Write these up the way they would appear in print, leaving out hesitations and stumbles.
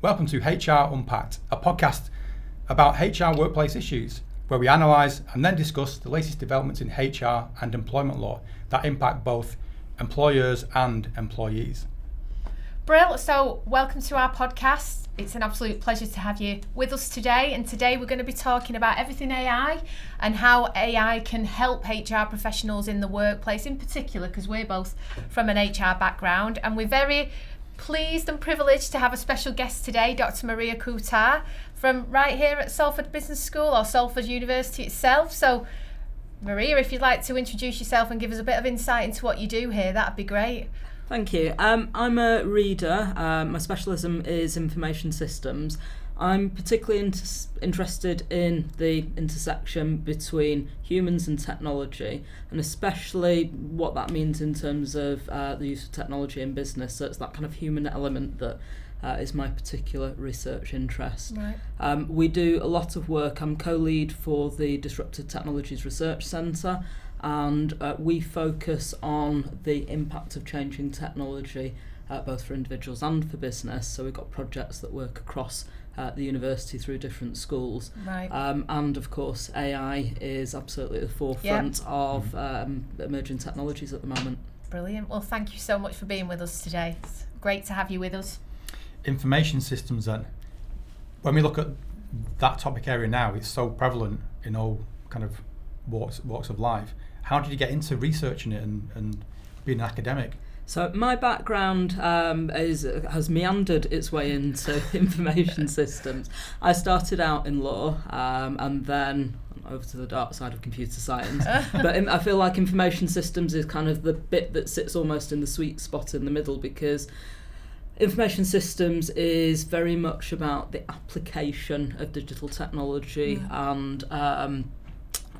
Welcome to HRUnpacked, a podcast about HR workplace issues, where we analyse and then discuss the latest developments in HR and employment law that impact both employers and employees. Brill, so welcome to our podcast. It's an absolute pleasure to have you with us today, and today we're going to be talking about everything AI and how AI can help HR professionals in the workplace in particular, because we're both from an HR background, and we're very pleased and privileged to have a special guest today, Dr Maria Kuta, from right here at Salford Business School, or Salford University itself. So Maria, if you'd like to introduce yourself and give us a bit of insight into what you do here, that'd be great. Thank you. I'm a reader. My specialism is information systems. I'm particularly interested in the intersection between humans and technology, and especially what that means in terms of the use of technology in business. So it's that kind of human element that is my particular research interest. Right. We do a lot of work. I'm co-lead for the Disruptive Technologies Research Centre, and we focus on the impact of changing technology both for individuals and for business. So we've got projects that work across the university through different schools. Right. And of course AI is absolutely at the forefront of emerging technologies at the moment. Brilliant. Well, thank you so much for being with us today. It's great to have you with us. Information systems then, when we look at that topic area now, it's so prevalent in all kind of walks of life. How did you get into researching it and being an academic? So my background has meandered its way into information systems. I started out in law and then over to the dark side of computer science. But I feel like information systems is kind of the bit that sits almost in the sweet spot in the middle, because information systems is very much about the application of digital technology and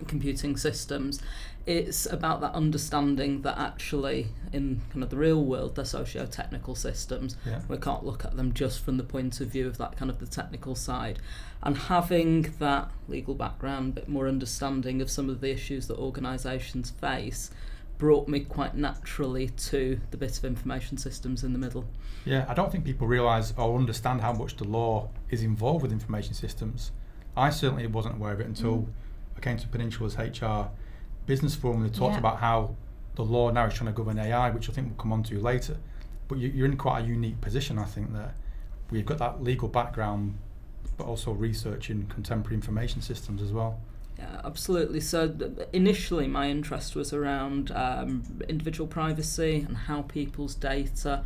computing systems. It's about that understanding that actually in kind of the real world they're socio-technical systems. We can't look at them just from the point of view of that kind of the technical side, and having that legal background, a bit more understanding of some of the issues that organisations face brought me quite naturally to the bit of information systems in the middle. I don't think people realise or understand how much the law is involved with information systems. I certainly wasn't aware of it until I came to Peninsula's HR Business Forum, and they talked about how the law now is trying to govern AI, which I think we'll come on to later. But you're in quite a unique position, I think, there. We've got that legal background, but also research in contemporary information systems as well. Yeah, absolutely. So initially my interest was around individual privacy and how people's data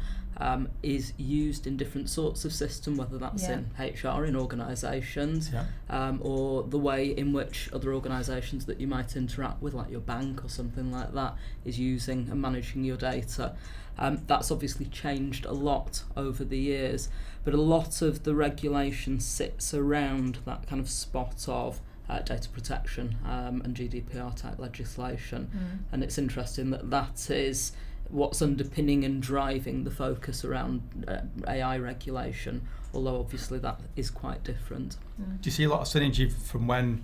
is used in different sorts of system, whether that's in HR, in organisations, or the way in which other organisations that you might interact with, like your bank or something like that, is using and managing your data. That's obviously changed a lot over the years, but a lot of the regulation sits around that kind of spot of data protection and GDPR type legislation. And it's interesting that that is what's underpinning and driving the focus around AI regulation, although obviously that is quite different. Do you see a lot of synergy from when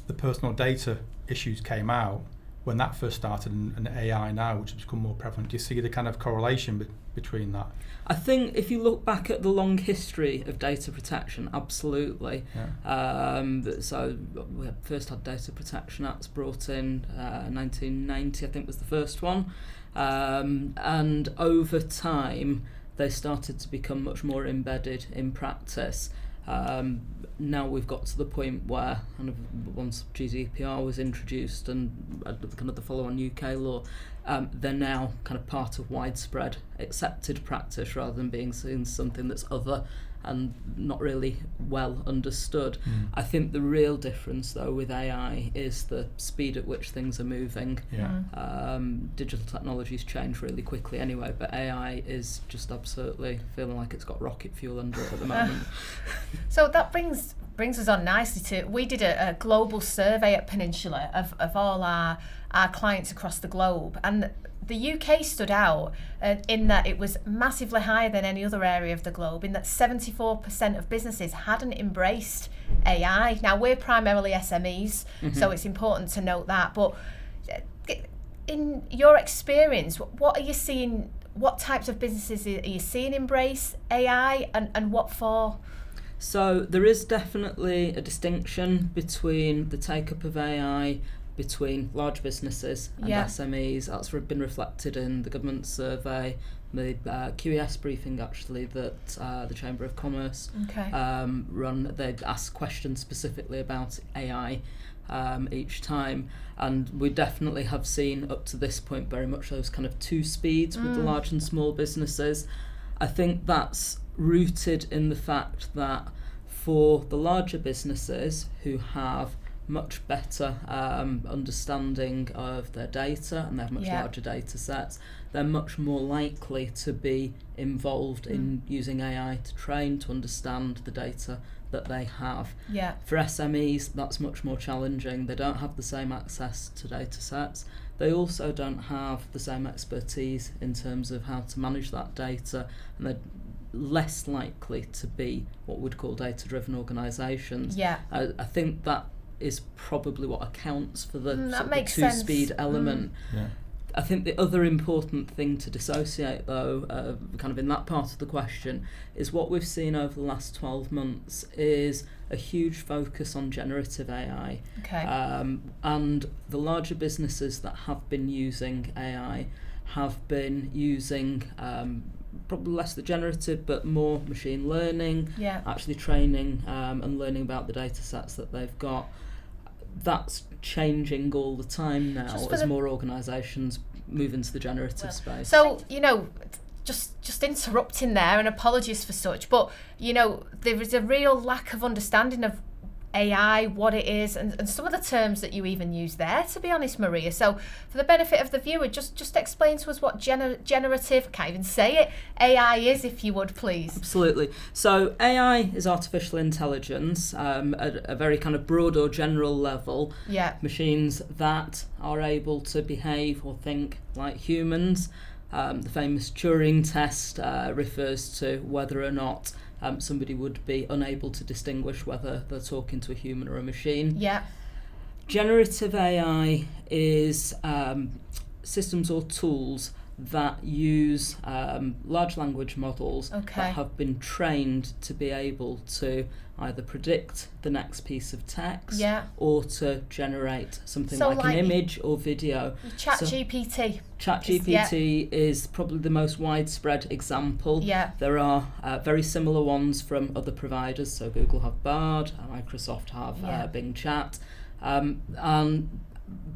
the personal data issues came out, when that first started, and AI now, which has become more prevalent? Do you see the kind of correlation between that? I think if you look back at the long history of data protection, absolutely. So we first had Data Protection Acts brought in 1990, I think was the first one. And over time they started to become much more embedded in practice. Now we've got to the point where kind of once GDPR was introduced and kind of the follow-on UK law, they're now kind of part of widespread accepted practice rather than being seen as something that's other and not really well understood. I think the real difference though with AI is the speed at which things are moving. Digital technologies change really quickly anyway, but AI is just absolutely feeling like it's got rocket fuel under it at the moment. So that brings us on nicely to, we did a global survey at Peninsula of all our clients across the globe, and the UK stood out in that it was massively higher than any other area of the globe, in that 74% of businesses hadn't embraced AI. Now, we're primarily SMEs, so it's important to note that. But in your experience, what are you seeing what types of businesses are you seeing embrace AI, and what for? So there is definitely a distinction between the take-up of AI between large businesses and SMEs. That's been reflected in the government survey, the QAIS briefing actually that the Chamber of Commerce run. They ask questions specifically about AI each time, and we definitely have seen up to this point very much those kind of two speeds with the large and small businesses. I think that's rooted in the fact that for the larger businesses who have much better understanding of their data and they have much larger data sets, they're much more likely to be involved in using AI to train, to understand the data that they have. For SMEs, that's much more challenging. They don't have the same access to data sets. They also don't have the same expertise in terms of how to manage that data, and they're less likely to be what we'd call data-driven organisations. I think that is probably what accounts for the sort of the two-speed element. I think the other important thing to dissociate, though, kind of in that part of the question, is what we've seen over the last 12 months is a huge focus on generative AI. And the larger businesses that have been using AI have been using probably less the generative but more machine learning, actually training and learning about the data sets that they've got. That's changing all the time now as more organisations move into the generative space. So, just interrupting there, and apologies for such, but, there is a real lack of understanding of AI, what it is, and some of the terms that you even use there, to be honest, Maria. So for the benefit of the viewer, just explain to us what generative, can't even say it, AI is, if you would, please. Absolutely. So AI is artificial intelligence at a very kind of broad or general level. Machines that are able to behave or think like humans. The famous Turing test refers to whether or not somebody would be unable to distinguish whether they're talking to a human or a machine. Generative AI is systems or tools that use large language models that have been trained to be able to either predict the next piece of text or to generate something like an image or video. ChatGPT. ChatGPT is probably the most widespread example. There are very similar ones from other providers. So Google have Bard, Microsoft have Bing Chat.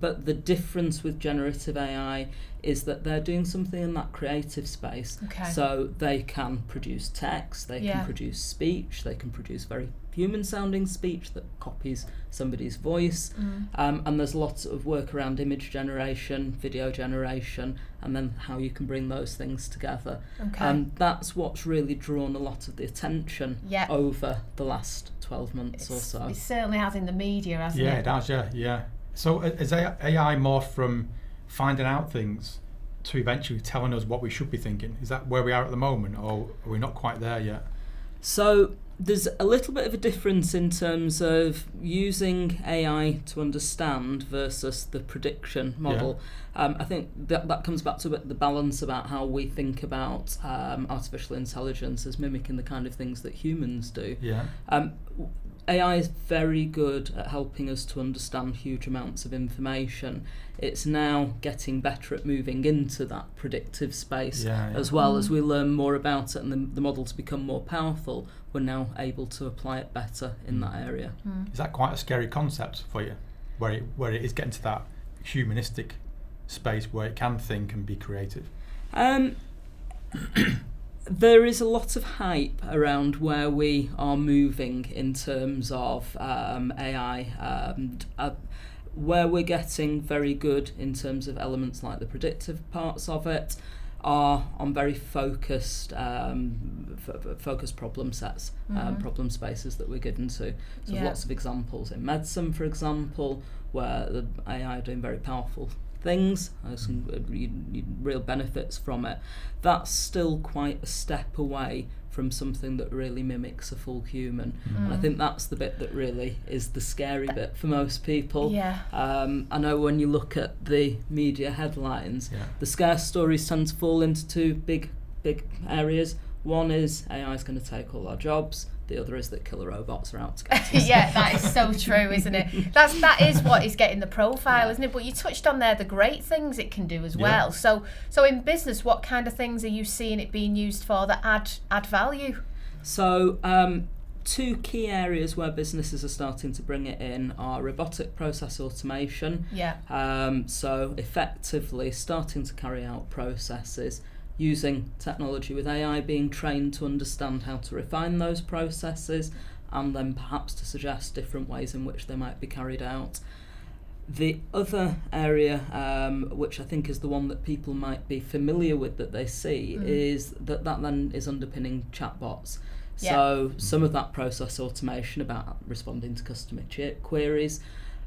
But the difference with generative AI is that they're doing something in that creative space. So they can produce text, they can produce speech, they can produce very human-sounding speech that copies somebody's voice, and there's lots of work around image generation, video generation, and then how you can bring those things together. And that's what's really drawn a lot of the attention over the last 12 months or so. It certainly has in the media, hasn't it? Yeah, it has, So is AI more from finding out things to eventually telling us what we should be thinking? Is that where we are at the moment, or are we not quite there yet? So there's a little bit of a difference in terms of using AI to understand versus the prediction model. I think that comes back to the balance about how we think about artificial intelligence as mimicking the kind of things that humans do. AI is very good at helping us to understand huge amounts of information. It's now getting better at moving into that predictive space as well. As we learn more about it and the models become more powerful, we're now able to apply it better in that area. Is that quite a scary concept for you, where it is getting to that humanistic space where it can think and be creative? There is a lot of hype around where we are moving in terms of AI, where we're getting very good in terms of elements like the predictive parts of it are on very focused problem sets, problem spaces that we're getting to. So lots of examples in medicine, for example, where the AI are doing very powerful things, some real benefits from it, that's still quite a step away from something that really mimics a full human. And I think that's the bit that really is the scary bit for most people. I know when you look at the media headlines, the scare stories tend to fall into two big areas. One is AI is going to take all our jobs. The other is that killer robots are out to get us. Yeah, that is so true, isn't it? That is what is getting the profile, isn't it? But you touched on there the great things it can do as well. So in business, what kind of things are you seeing it being used for that add value? So two key areas where businesses are starting to bring it in are robotic process automation. So effectively starting to carry out processes using technology with AI being trained to understand how to refine those processes and then perhaps to suggest different ways in which they might be carried out. The other area, which I think is the one that people might be familiar with that they see, is that then is underpinning chatbots. So some of that process automation about responding to customer queries,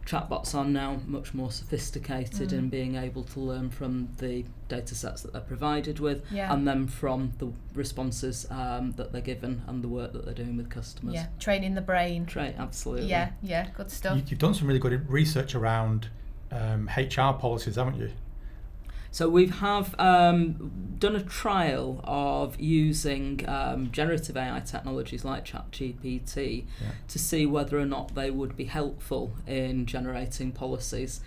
chatbots are now much more sophisticated in being able to learn from the data sets that they're provided with and then from the responses that they're given and the work that they're doing with customers. Training the brain. Absolutely. Good stuff. You've done some really good research around HR policies, haven't you? So we have done a trial of using generative AI technologies like ChatGPT to see whether or not they would be helpful in generating policies.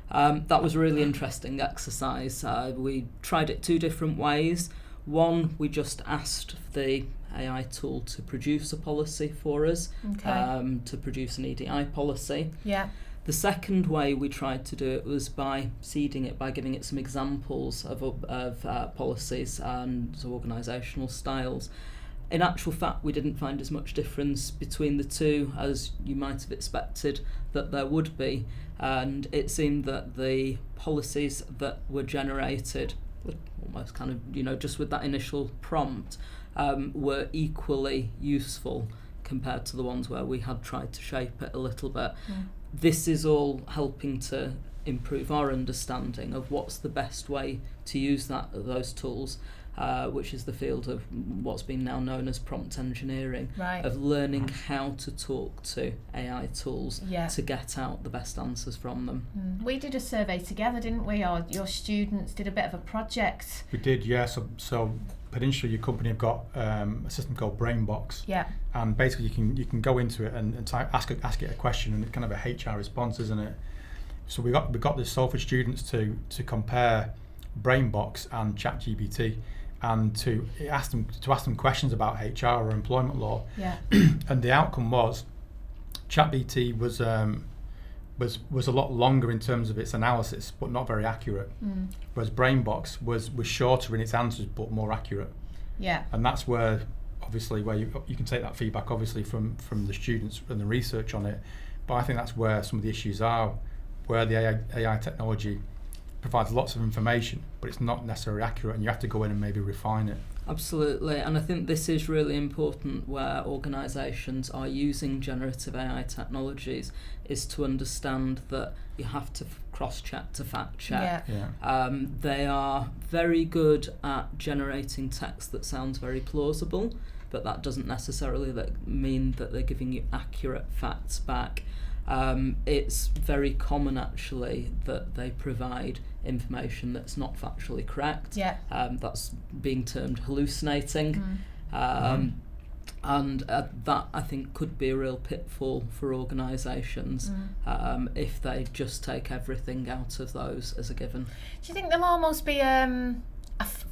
That was a really interesting exercise. We tried it two different ways. One, we just asked the AI tool to produce a policy for us, to produce an EDI policy. The second way we tried to do it was by seeding it, by giving it some examples of policies and organisational styles. In actual fact, we didn't find as much difference between the two as you might have expected that there would be, and it seemed that the policies that were generated, almost kind of, just with that initial prompt, were equally useful compared to the ones where we had tried to shape it a little bit. This is all helping to improve our understanding of what's the best way to use those tools, which is the field of what's been now known as prompt engineering, of learning how to talk to AI tools to get out the best answers from them. We did a survey together, didn't we? Or your students did a bit of a project. We did, So Peninsula, your company, have got a system called Brainbox. And basically you can go into it and ask it a question, and it's kind of a HR response, isn't it? So we got the Salford students to compare Brainbox and ChatGPT, and to ask them questions about HR or employment law. And the outcome was ChatGPT was a lot longer in terms of its analysis, but not very accurate. Whereas Brainbox was shorter in its answers, but more accurate. And that's where you can take that feedback, obviously, from the students and the research on it. But I think that's where some of the issues are, where the AI technology provides lots of information, but it's not necessarily accurate, and you have to go in and maybe refine it. Absolutely, and I think this is really important where organisations are using generative AI technologies, is to understand that you have to cross-check to fact-check. They are very good at generating text that sounds very plausible, but that doesn't necessarily mean that they're giving you accurate facts back. It's very common actually that they provide information that's not factually correct. That's being termed hallucinating. And that, I think, could be a real pitfall for organisations if they just take everything out of those as a given. Do you think there'll almost be a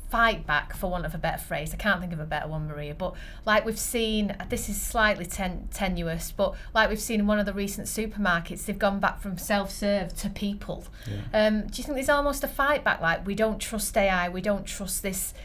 fight back, for want of a better phrase? I can't think of a better one, Maria, but like we've seen, this is slightly tenuous, but like we've seen in one of the recent supermarkets, they've gone back from self-serve to people. Do you think there's almost a fight back, like we don't trust AI, we don't trust this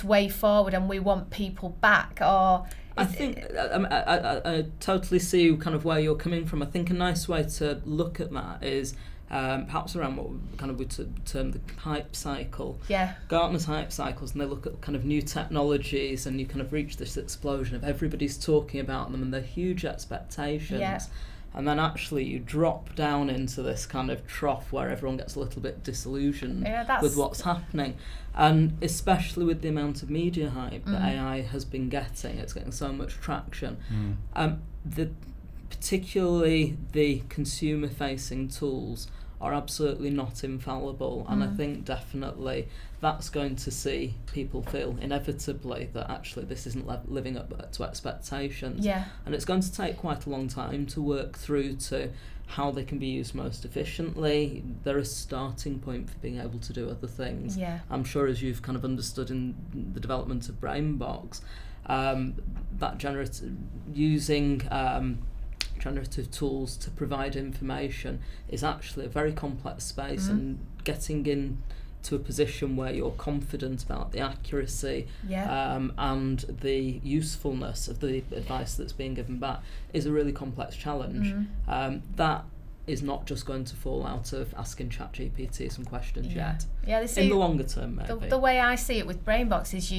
way forward, and we want people back? Or I think I totally see kind of where you're coming from. I think a nice way to look at that is perhaps around what kind of we term the hype cycle. Gartner's hype cycles, and they look at kind of new technologies, and you kind of reach this explosion of everybody's talking about them and their huge expectations. and then actually you drop down into this kind of trough where everyone gets a little bit disillusioned with what's happening. And especially with the amount of media hype that AI has been getting, it's getting so much traction. Particularly the consumer-facing tools are absolutely not infallible, and I think definitely that's going to see people feel inevitably that actually this isn't living up to expectations. And it's going to take quite a long time to work through to how they can be used most efficiently. They're a starting point for being able to do other things. I'm sure, as you've kind of understood in the development of BrainBox, that using generative tools to provide information is actually a very complex space, and getting in to a position where you're confident about the accuracy and the usefulness of the advice that's being given back is a really complex challenge. That is not just going to fall out of asking ChatGPT some questions yet. In the longer term, maybe. The way I see it with BrainBox is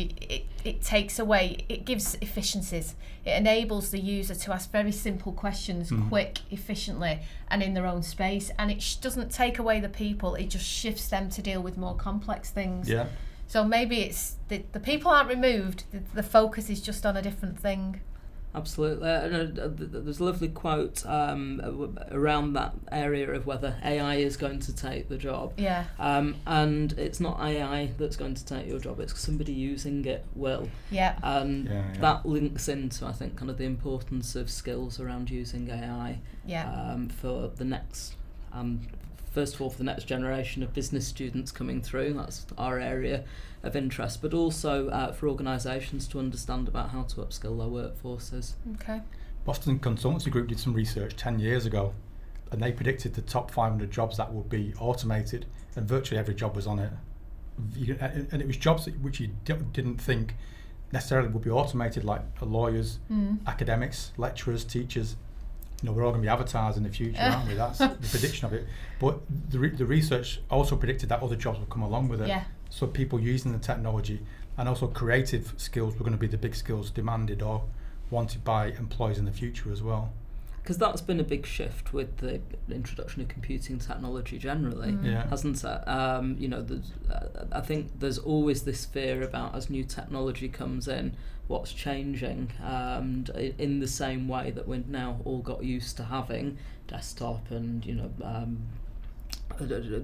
it takes away, it gives efficiencies. It enables the user to ask very simple questions, quick, efficiently, and in their own space. And it doesn't take away the people, it just shifts them to deal with more complex things. So maybe it's the people aren't removed, the focus is just on a different thing. Absolutely. There's a lovely quote around that area of whether AI is going to take the job. And it's not AI that's going to take your job, it's somebody using it will. And that links into, I think, kind of the importance of skills around using AI for the next, first of all, for the next generation of business students coming through. That's our area of interest, but also for organisations to understand about how to upskill their workforces. Boston Consultancy Group did some research 10 years ago, and they predicted the top 500 jobs that would be automated, and virtually every job was on it. And it was jobs which you didn't think necessarily would be automated, like lawyers, academics, lecturers, teachers. We're all going to be avatars in the future, aren't we? That's the prediction of it. But the research also predicted that other jobs would come along with it. So people using the technology, and also creative skills were going to be the big skills demanded or wanted by employees in the future as well. Because that's been a big shift with the introduction of computing technology generally, hasn't it? I think there's always this fear about, as new technology comes in, what's changing, and in the same way that we've now all got used to having desktop and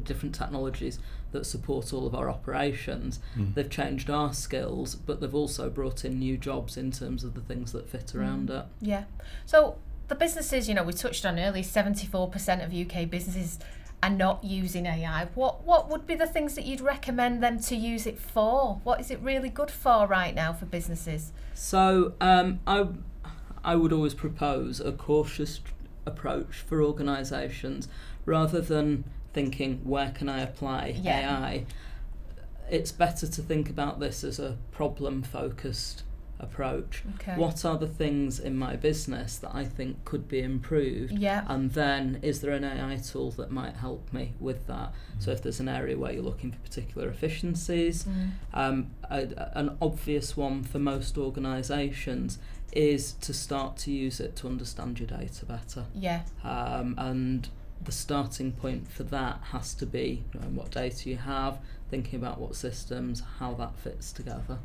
different technologies that support all of our operations, they've changed our skills, but they've also brought in new jobs in terms of the things that fit around it. So the businesses, we touched on earlier, 74% of UK businesses are not using AI. What would be the things that you'd recommend them to use it for? What is it really good for right now for businesses? So I would always propose a cautious approach for organisations, rather than thinking, where can I apply AI? It's better to think about this as a problem-focused approach. What are the things in my business that I think could be improved? And then, is there an AI tool that might help me with that? So if there's an area where you're looking for particular efficiencies, an obvious one for most organisations is to start to use it to understand your data better. And the starting point for that has to be knowing what data you have, thinking about what systems, how that fits together.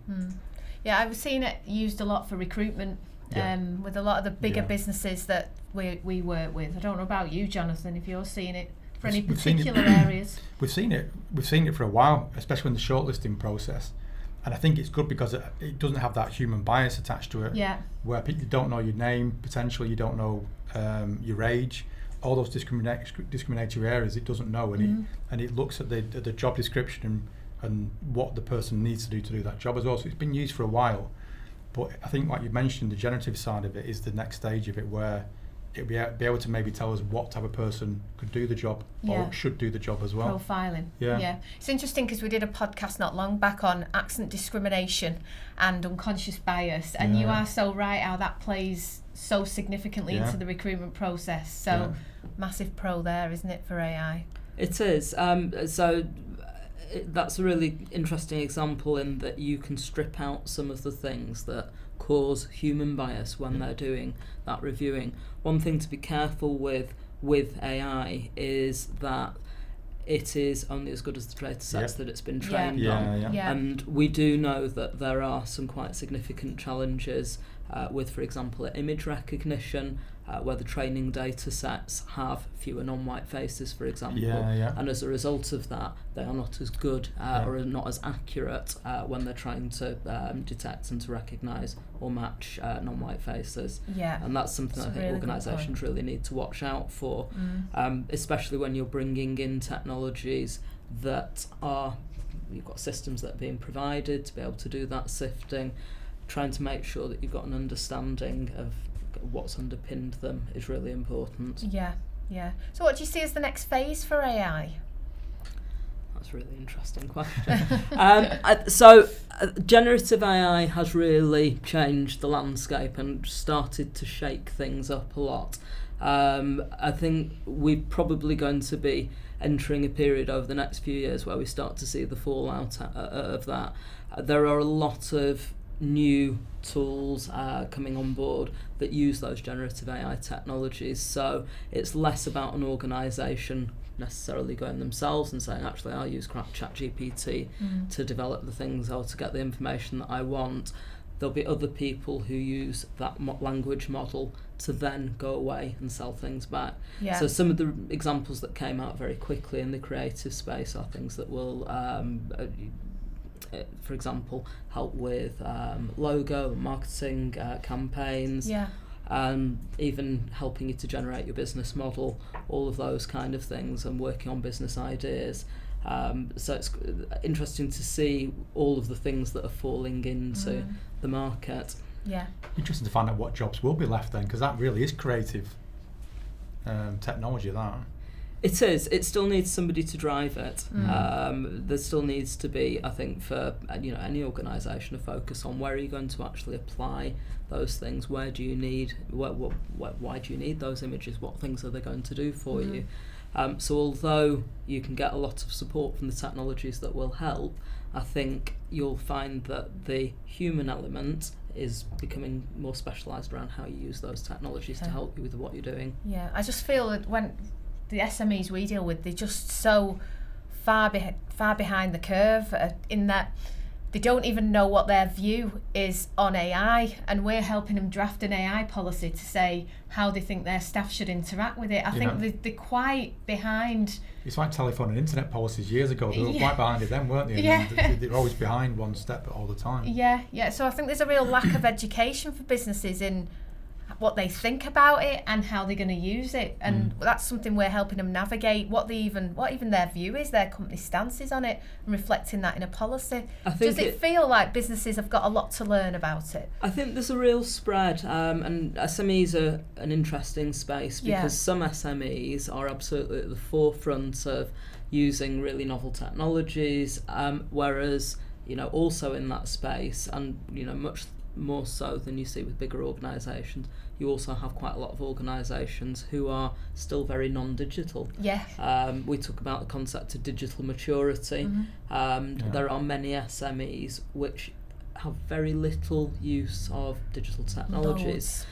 I've seen it used a lot for recruitment, with a lot of the bigger businesses that we work with. I don't know about you, Jonathan, if you're seeing it for any particular areas. We've seen it for a while, especially in the shortlisting process. And I think it's good because it doesn't have that human bias attached to it, where people don't know your name, potentially you don't know your age, all those discriminatory areas it doesn't know, and it looks at the job description and what the person needs to do that job as well. So it's been used for a while, but I think, like you mentioned, the generative side of it is the next stage of it, where it'll be able to maybe tell us what type of person could do the job or should do the job as well. Profiling. It's interesting because we did a podcast not long back on accent discrimination and unconscious bias, and you are so right how that plays so significantly into the recruitment process. So massive pro there, isn't it, for AI? It is. So that's a really interesting example in that you can strip out some of the things that cause human bias when they're doing that reviewing. One thing to be careful with AI is that it is only as good as the data sets that it's been trained on. And we do know that there are some quite significant challenges with, for example, image recognition, where the training data sets have fewer non-white faces, for example. And as a result of that, they are not as good or are not as accurate when they're trying to detect and to recognise or match non-white faces. And that's something I think organisations really need to watch out for, especially when you're bringing in technologies that are, you've got systems that are being provided to be able to do that sifting. Trying to make sure that you've got an understanding of what's underpinned them is really important. So what do you see as the next phase for AI? That's a really interesting question. So generative AI has really changed the landscape and started to shake things up a lot. I think we're probably going to be entering a period over the next few years where we start to see the fallout of that. There are a lot of new tools coming on board that use those generative AI technologies, so it's less about an organisation necessarily going themselves and saying, actually, I'll use ChatGPT to develop the things or to get the information that I want. There'll be other people who use that language model to then go away and sell things back. So some of the examples that came out very quickly in the creative space are things that will for example, help with logo, marketing campaigns, even helping you to generate your business model, all of those kind of things, and working on business ideas. So it's interesting to see all of the things that are falling into the market. Interesting to find out what jobs will be left then, because that really is creative technology, that. It is. It still needs somebody to drive it. There still needs to be, I think, for any organisation, a focus on where are you going to actually apply those things. Where do you need? Why do you need those images? What things are they going to do for you? So although you can get a lot of support from the technologies that will help, I think you'll find that the human element is becoming more specialised around how you use those technologies to help you with what you're doing. I just feel that when the SMEs we deal with, they're just so far behind the curve in that they don't even know what their view is on AI, and we're helping them draft an AI policy to say how they think their staff should interact with it. I think they're quite behind. It's like telephone and internet policies years ago. They were quite behind it then, weren't they? And they're always behind one step all the time. So I think there's a real lack of education for businesses in what they think about it and how they're going to use it, and that's something we're helping them navigate. What even their view is, their company stance is on it, and reflecting that in a policy. Does it feel like businesses have got a lot to learn about it? I think there's a real spread, and SMEs are an interesting space because some SMEs are absolutely at the forefront of using really novel technologies, whereas also in that space, and much more so than you see with bigger organisations, you also have quite a lot of organisations who are still very non-digital. We talk about the concept of digital maturity. There are many SMEs which have very little use of digital technologies.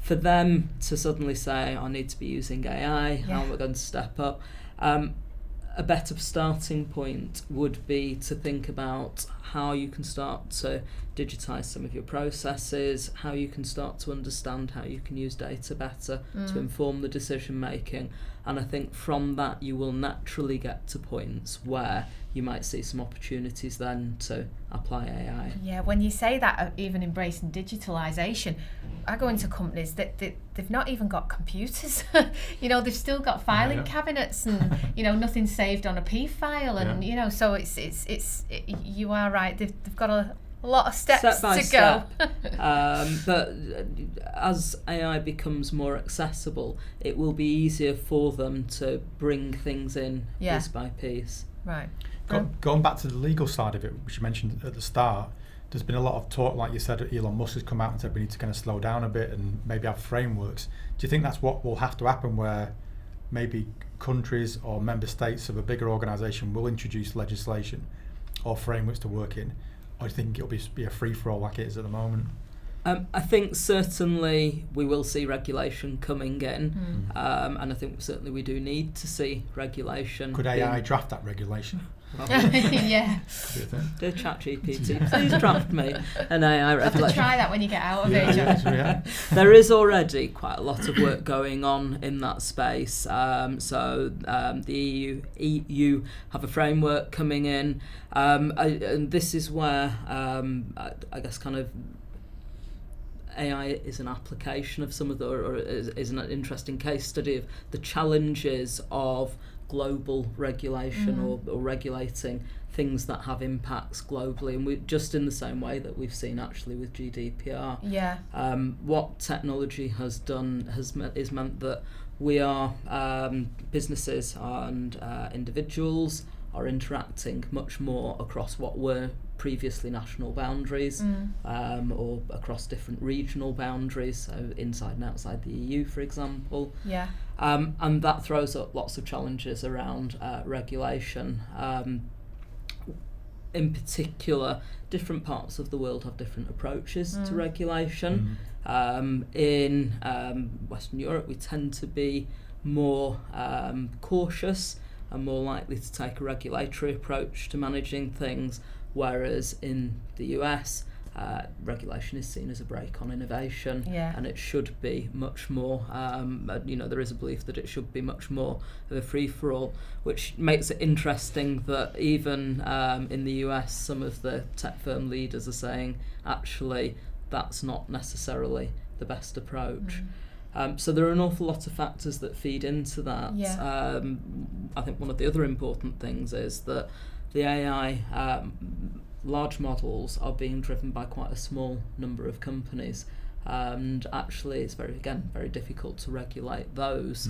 For them to suddenly say, I need to be using AI, how am I going to step up? A better starting point would be to think about how you can start to digitise some of your processes, how you can start to understand how you can use data better to inform the decision making. And I think from that you will naturally get to points where you might see some opportunities then to apply AI. When you say that, even embracing digitalisation, I go into companies that they've not even got computers. They've still got filing cabinets, and nothing's saved on a P file, and so it's you are right. They've got a lot of steps to go. But as AI becomes more accessible, it will be easier for them to bring things in piece by piece. Right. Going back to the legal side of it, which you mentioned at the start, there's been a lot of talk, like you said, Elon Musk has come out and said we need to kind of slow down a bit and maybe have frameworks. Do you think that's what will have to happen, where maybe countries or member states of a bigger organisation will introduce legislation or frameworks to work in, or do you think it'll be a free-for-all like it is at the moment? I think certainly we will see regulation coming in, and I think certainly we do need to see regulation. Could AI draft that regulation? Yeah. Do ChatGPT, please draft me an AI regulation. Have to try that when you get out of it. Yeah. There is already quite a lot of work going on in that space. So the EU have a framework coming in, and this is where I guess kind of AI is an application of some of the, or is an interesting case study of the challenges of global regulation or regulating things that have impacts globally, and we just in the same way that we've seen actually with GDPR. Yeah. What technology has done is meant that we are businesses and individuals are interacting much more across what were previously national boundaries, or across different regional boundaries, so inside and outside the EU, for example. Yeah. And that throws up lots of challenges around regulation. In particular, different parts of the world have different approaches to regulation. In Western Europe, we tend to be more cautious and more likely to take a regulatory approach to managing things, whereas in the US, regulation is seen as a brake on innovation, and it should be much more, there is a belief that it should be much more of a free-for-all, which makes it interesting that even in the US, some of the tech firm leaders are saying, actually, that's not necessarily the best approach. So there are an awful lot of factors that feed into that. I think one of the other important things is that the AI large models are being driven by quite a small number of companies, and actually it's very difficult to regulate those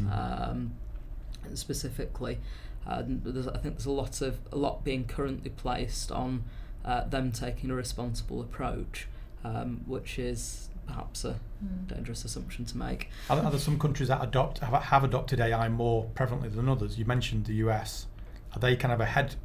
specifically. I think there's a lot being currently placed on them taking a responsible approach, which is perhaps a dangerous assumption to make. Are there some countries that have adopted AI more prevalently than others? You mentioned the US. Are they kind of ahead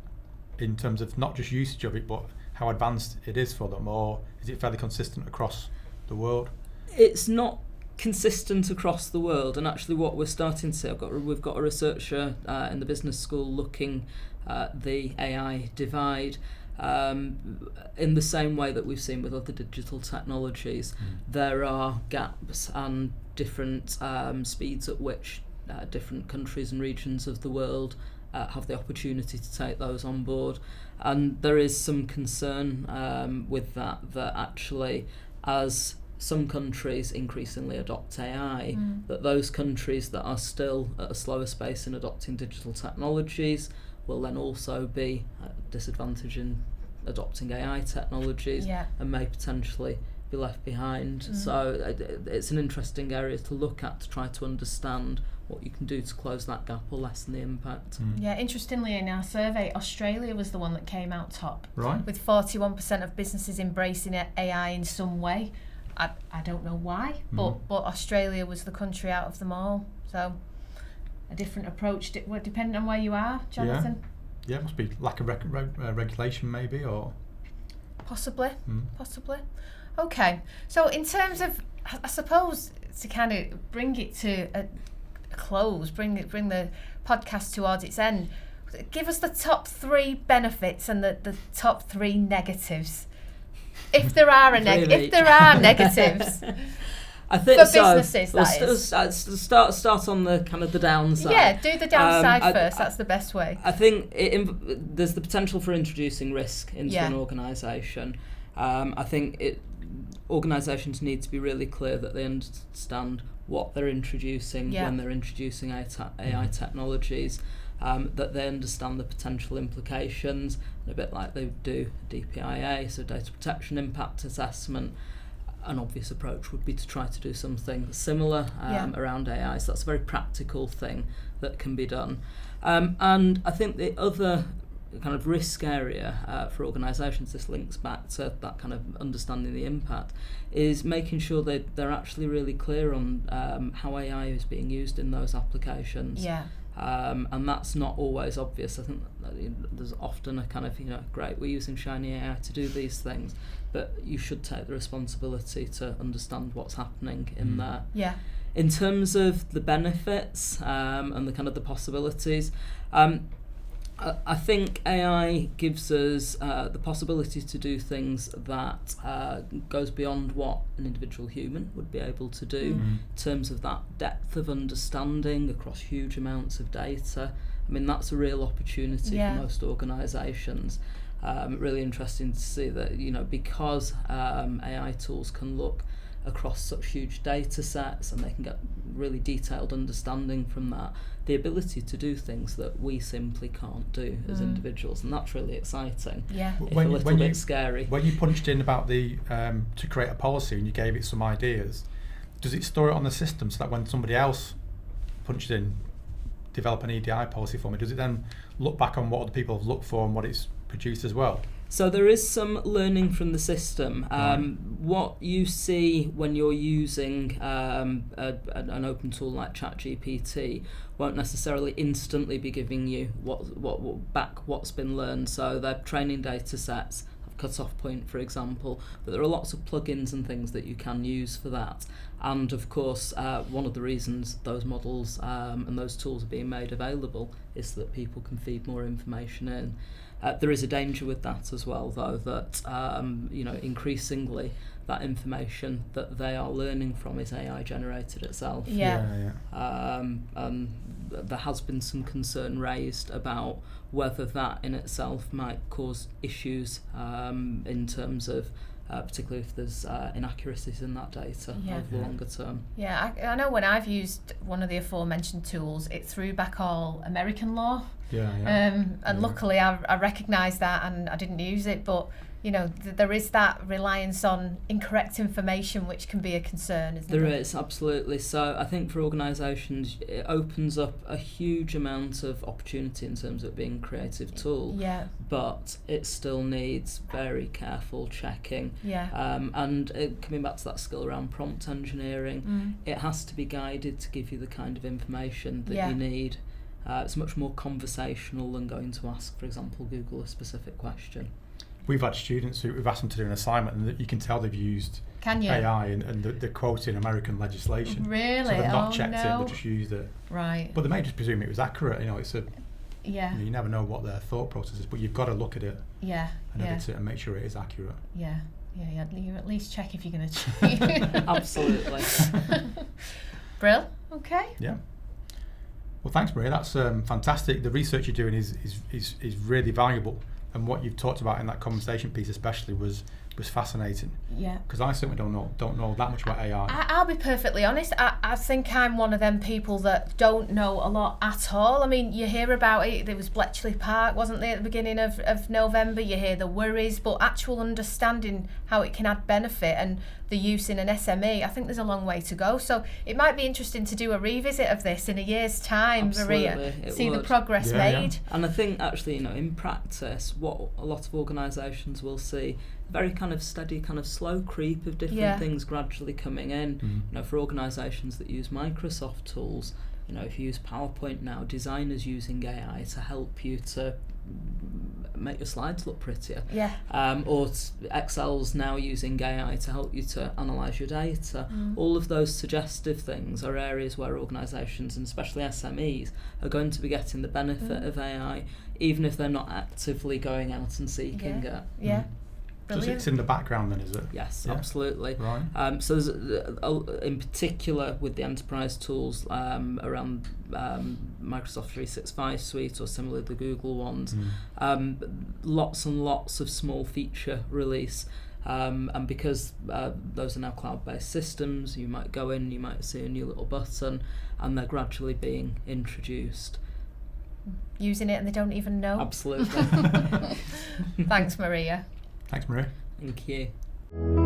in terms of not just usage of it, but how advanced it is for them, or is it fairly consistent across the world? It's not consistent across the world, and actually what we're starting to see, we've got a researcher in the business school looking at the AI divide. In the same way that we've seen with other digital technologies, there are gaps and different speeds at which different countries and regions of the world have the opportunity to take those on board, and there is some concern with that actually, as some countries increasingly adopt AI, that those countries that are still at a slower pace in adopting digital technologies will then also be at a disadvantage in adopting AI technologies, and may potentially be left behind. So it's an interesting area to look at to try to understand what you can do to close that gap or lessen the impact. Yeah, interestingly, in our survey, Australia was the one that came out top, right, with 41% of businesses embracing AI in some way. I don't know why, but Australia was the country out of them all. So a different approach, depending on where you are, Jonathan. Yeah, it must be lack of regulation maybe, or possibly. Okay, so in terms of, I suppose, to kind of bring it to a close, bring the podcast towards its end, give us the top 3 benefits and the top 3 negatives, if there are if there are negatives. I think for businesses, start on the kind of the downside. Yeah, do the downside first. That's the best way. I think there's the potential for introducing risk into an organisation. I think organisations need to be really clear that they understand what they're introducing when they're introducing AI technologies, that they understand the potential implications, and a bit like they do DPIA, so data protection impact assessment. An obvious approach would be to try to do something similar around AI, so that's a very practical thing that can be done. And I think the other kind of risk area for organisations, this links back to that kind of understanding the impact, is making sure that they're actually really clear on how AI is being used in those applications. Yeah. And that's not always obvious. I think there's often a kind of, great, we're using shiny AI to do these things, but you should take the responsibility to understand what's happening in there. Yeah. In terms of the benefits and the kind of the possibilities, I think AI gives us the possibility to do things that goes beyond what an individual human would be able to do in terms of that depth of understanding across huge amounts of data. I mean, that's a real opportunity for most organisations. Really interesting to see that, because AI tools can look across such huge data sets and they can get really detailed understanding from that, the ability to do things that we simply can't do as individuals, and that's really exciting. Yeah. It's a little bit scary. When you punched in about the to create a policy and you gave it some ideas, does it store it on the system so that when somebody else punched in, develop an EDI policy for me, does it then look back on what other people have looked for and what it's produced as well? So there is some learning from the system. What you see when you're using an open tool like ChatGPT won't necessarily instantly be giving you what's been learned. So they're training data sets, cut-off point, for example, but there are lots of plugins and things that you can use for that. And of course, one of the reasons those models and those tools are being made available is that people can feed more information in. There is a danger with that as well, though, that increasingly that information that they are learning from is AI generated itself. Yeah. There has been some concern raised about whether that in itself might cause issues in terms of particularly if there's inaccuracies in that data over the longer term. Yeah, I know when I've used one of the aforementioned tools, it threw back all American law. And luckily I recognised that and I didn't use it, but there is that reliance on incorrect information which can be a concern, isn't there? There is, absolutely. So I think for organisations it opens up a huge amount of opportunity in terms of it being a creative tool, but it still needs very careful checking. And coming back to that skill around prompt engineering, it has to be guided to give you the kind of information that you need. It's much more conversational than going to ask, for example, Google a specific question. We've had students who we've asked them to do an assignment and you can tell they've used AI and they're quoting American legislation. Really? So they've not checked it, they've just used it. Right. But they may just presume it was accurate. It's you never know what their thought process is, but you've got to look at it and edit it and make sure it is accurate. Yeah, you at least check if you're going to cheat. Absolutely. Brill, okay. Yeah. Well, thanks, Maria. That's fantastic. The research you're doing is really valuable, and what you've talked about in that conversation piece, especially, was fascinating. Yeah. Because I certainly don't know that much about AI. I'll be perfectly honest. I think I'm one of them people that don't know a lot at all. I mean, you hear about it. There was Bletchley Park, wasn't there, at the beginning of November? You hear the worries, but actual understanding how it can add benefit and the use in an SME, I think there's a long way to go. So it might be interesting to do a revisit of this in a year's time, Maria, see the progress made. Yeah. And I think actually, in practice, what a lot of organisations will see, very kind of steady, kind of slow creep of different things gradually coming in. For organisations that use Microsoft tools, if you use PowerPoint now, designers using AI to help you to make your slides look prettier. Or Excel's now using AI to help you to analyse your data. All of those suggestive things are areas where organisations, and especially SMEs, are going to be getting the benefit of AI, even if they're not actively going out and seeking it. So it's in the background then, is it? Yes, absolutely. Right. So there's, in particular with the enterprise tools around Microsoft 365 suite or similarly the Google ones, lots and lots of small feature release. And because those are now cloud-based systems, you might go in, you might see a new little button, and they're gradually being introduced. Using it and they don't even know. Absolutely. Thanks, Maria. Thanks, Maria. Thank you.